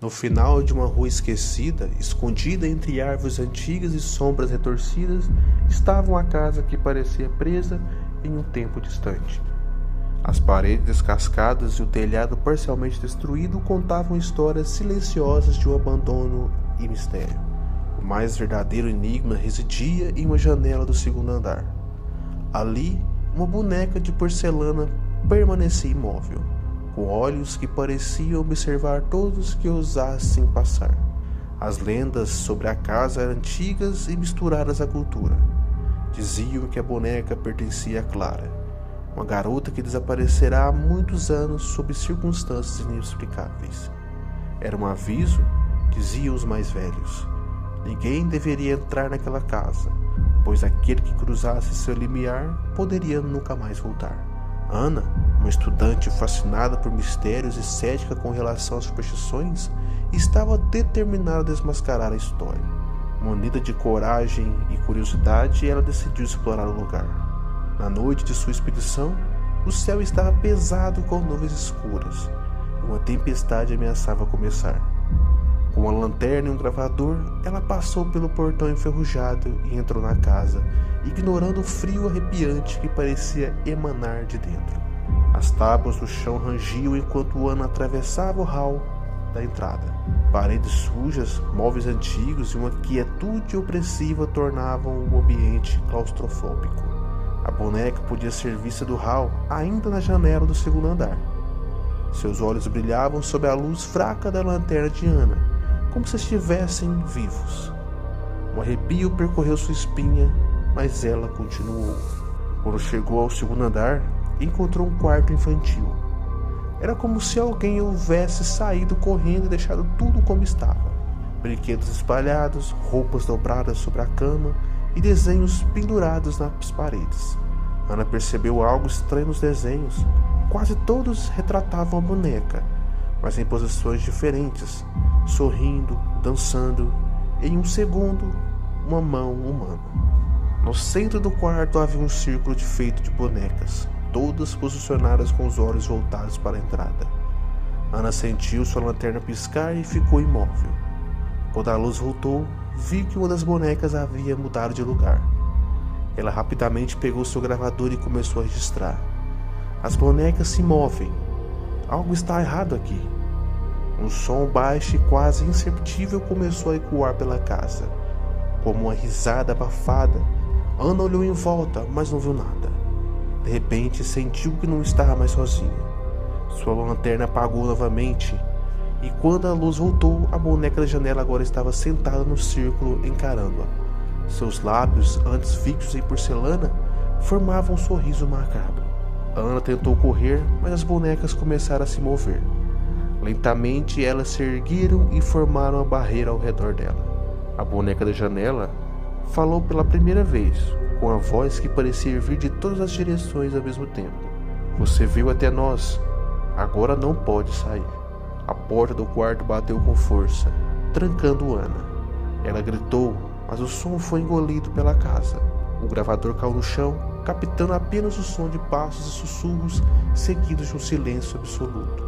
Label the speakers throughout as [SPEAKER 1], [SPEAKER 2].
[SPEAKER 1] No final de uma rua esquecida, escondida entre árvores antigas e sombras retorcidas, estava uma casa que parecia presa em um tempo distante. As paredes descascadas e o telhado parcialmente destruído contavam histórias silenciosas de um abandono e mistério. O mais verdadeiro enigma residia em uma janela do segundo andar. Ali, uma boneca de porcelana permanecia imóvel, com olhos que pareciam observar todos que ousassem passar. As lendas sobre a casa eram antigas e misturadas à cultura. Diziam que a boneca pertencia a Clara, uma garota que desaparecerá há muitos anos sob circunstâncias inexplicáveis. Era um aviso, diziam os mais velhos. Ninguém deveria entrar naquela casa, pois aquele que cruzasse seu limiar poderia nunca mais voltar. Ana, uma estudante fascinada por mistérios e cética com relação às superstições, estava determinada a desmascarar a história. Munida de coragem e curiosidade, ela decidiu explorar o lugar. Na noite de sua expedição, o céu estava pesado com nuvens escuras e uma tempestade ameaçava começar. Com uma lanterna e um gravador, ela passou pelo portão enferrujado e entrou na casa, ignorando o frio arrepiante que parecia emanar de dentro. As tábuas do chão rangiam enquanto Ana atravessava o hall da entrada. Paredes sujas, móveis antigos e uma quietude opressiva tornavam o ambiente claustrofóbico. A boneca podia ser vista do hall ainda na janela do segundo andar. Seus olhos brilhavam sob a luz fraca da lanterna de Ana, como se estivessem vivos. Um arrepio percorreu sua espinha, mas ela continuou. Quando chegou ao segundo andar, encontrou um quarto infantil. Era como se alguém houvesse saído correndo e deixado tudo como estava. Brinquedos espalhados, roupas dobradas sobre a cama e desenhos pendurados nas paredes. Ana percebeu algo estranho nos desenhos. Quase todos retratavam a boneca, mas em posições diferentes, sorrindo, dançando, em um segundo, uma mão humana. No centro do quarto havia um círculo feito de bonecas, todas posicionadas com os olhos voltados para a entrada. Ana sentiu sua lanterna piscar e ficou imóvel. Quando a luz voltou, viu que uma das bonecas havia mudado de lugar. Ela rapidamente pegou seu gravador e começou a registrar. As bonecas se movem. Algo está errado aqui. Um som baixo e quase imperceptível começou a ecoar pela casa. Como uma risada abafada, Ana olhou em volta, mas não viu nada. De repente, sentiu que não estava mais sozinha. Sua lanterna apagou novamente, e quando a luz voltou, a boneca da janela agora estava sentada no círculo, encarando-a. Seus lábios, antes fixos em porcelana, formavam um sorriso macabro. Ana tentou correr, mas as bonecas começaram a se mover. Lentamente, elas se ergueram e formaram a barreira ao redor dela. A boneca da janela falou pela primeira vez, com a voz que parecia vir de todas as direções ao mesmo tempo. Você veio até nós. Agora não pode sair. A porta do quarto bateu com força, trancando Ana. Ela gritou, mas o som foi engolido pela casa. O gravador caiu no chão, captando apenas o som de passos e sussurros, seguidos de um silêncio absoluto.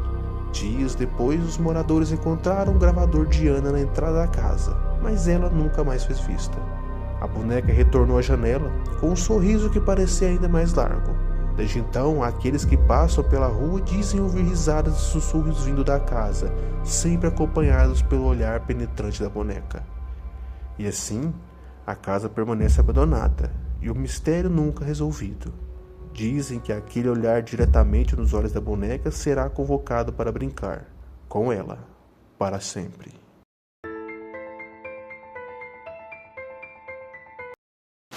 [SPEAKER 1] Dias depois, os moradores encontraram o gravador de Ana na entrada da casa, mas ela nunca mais foi vista. A boneca retornou à janela, com um sorriso que parecia ainda mais largo. Desde então, aqueles que passam pela rua dizem ouvir risadas e sussurros vindo da casa, sempre acompanhados pelo olhar penetrante da boneca. E assim, a casa permanece abandonada, e o mistério nunca resolvido. Dizem que aquele olhar diretamente nos olhos da boneca será convocado para brincar com ela para sempre.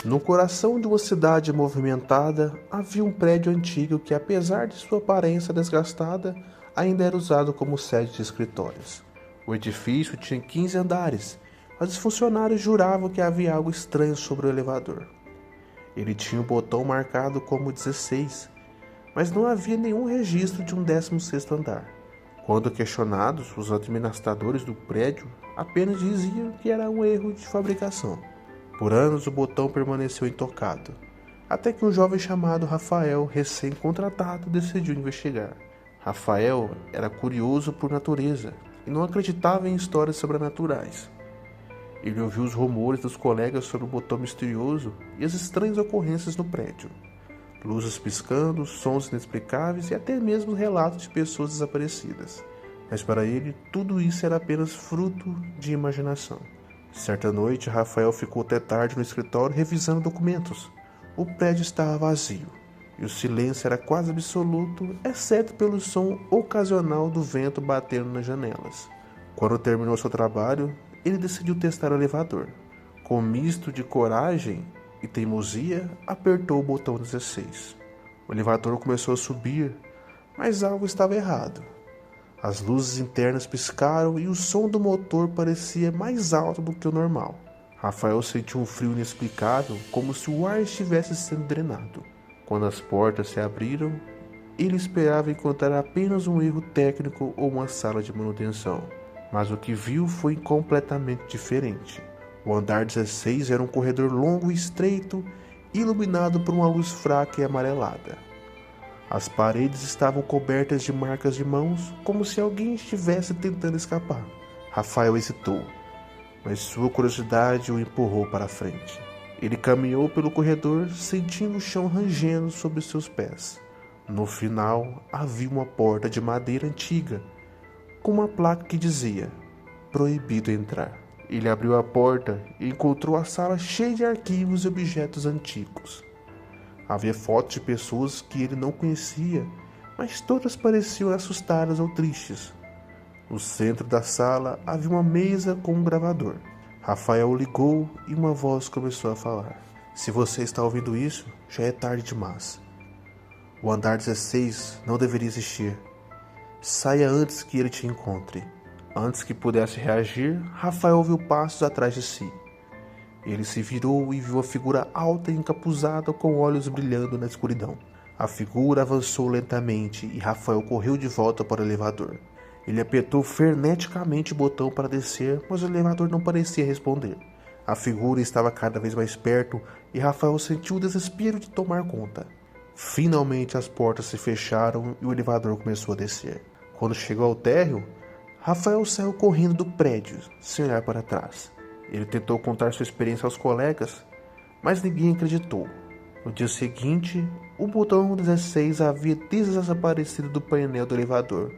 [SPEAKER 1] No coração de uma cidade movimentada, havia um prédio antigo que, apesar de sua aparência desgastada, ainda era usado como sede de escritórios. O edifício tinha 15 andares, mas os funcionários juravam que havia algo estranho sobre o elevador. Ele tinha um botão marcado como 16, mas não havia nenhum registro de um 16º andar. Quando questionados, os administradores do prédio apenas diziam que era um erro de fabricação. Por anos o botão permaneceu intocado, até que um jovem chamado Rafael, recém-contratado, decidiu investigar. Rafael era curioso por natureza e e não acreditava em histórias sobrenaturais. Ele ouviu os rumores dos colegas sobre o botão misterioso e as estranhas ocorrências no prédio. Luzes piscando, sons inexplicáveis e até mesmo relatos de pessoas desaparecidas. Mas para ele, tudo isso era apenas fruto de imaginação. Certa noite, Rafael ficou até tarde no escritório revisando documentos. O prédio estava vazio e o silêncio era quase absoluto, exceto pelo som ocasional do vento batendo nas janelas. Quando terminou seu trabalho, ele decidiu testar o elevador. Com um misto de coragem e teimosia, apertou o botão 16. O elevador começou a subir, mas algo estava errado. As luzes internas piscaram e o som do motor parecia mais alto do que o normal. Rafael sentiu um frio inexplicável, como se o ar estivesse sendo drenado. Quando as portas se abriram, ele esperava encontrar apenas um erro técnico ou uma sala de manutenção. Mas o que viu foi completamente diferente. O andar 16 era um corredor longo e estreito, iluminado por uma luz fraca e amarelada. As paredes estavam cobertas de marcas de mãos, como se alguém estivesse tentando escapar. Rafael hesitou, mas sua curiosidade o empurrou para a frente. Ele caminhou pelo corredor, sentindo o chão rangendo sob seus pés. No final, havia uma porta de madeira antiga, com uma placa que dizia: "Proibido entrar". Ele abriu a porta e encontrou a sala cheia de arquivos e objetos antigos. Havia fotos de pessoas que ele não conhecia, mas todas pareciam assustadas ou tristes. No centro da sala havia uma mesa com um gravador. Rafael ligou e uma voz começou a falar: "Se você está ouvindo isso, já é tarde demais. O andar 16 não deveria existir. Saia antes que ele te encontre." Antes que pudesse reagir, Rafael ouviu passos atrás de si. Ele se virou e viu a figura alta e encapuzada com olhos brilhando na escuridão. A figura avançou lentamente e Rafael correu de volta para o elevador. Ele apertou freneticamente o botão para descer, mas o elevador não parecia responder. A figura estava cada vez mais perto e Rafael sentiu o desespero de tomar conta. Finalmente as portas se fecharam e o elevador começou a descer. Quando chegou ao térreo, Rafael saiu correndo do prédio, sem olhar para trás. Ele tentou contar sua experiência aos colegas, mas ninguém acreditou. No dia seguinte, o botão 16 havia desaparecido do painel do elevador,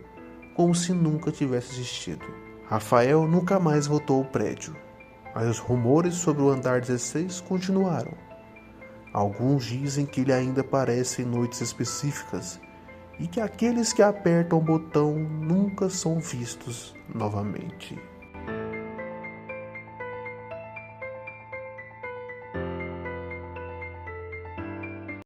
[SPEAKER 1] como se nunca tivesse existido. Rafael nunca mais voltou ao prédio, mas os rumores sobre o andar 16 continuaram. Alguns dizem que ele ainda aparece em noites específicas e que aqueles que apertam o botão nunca são vistos novamente.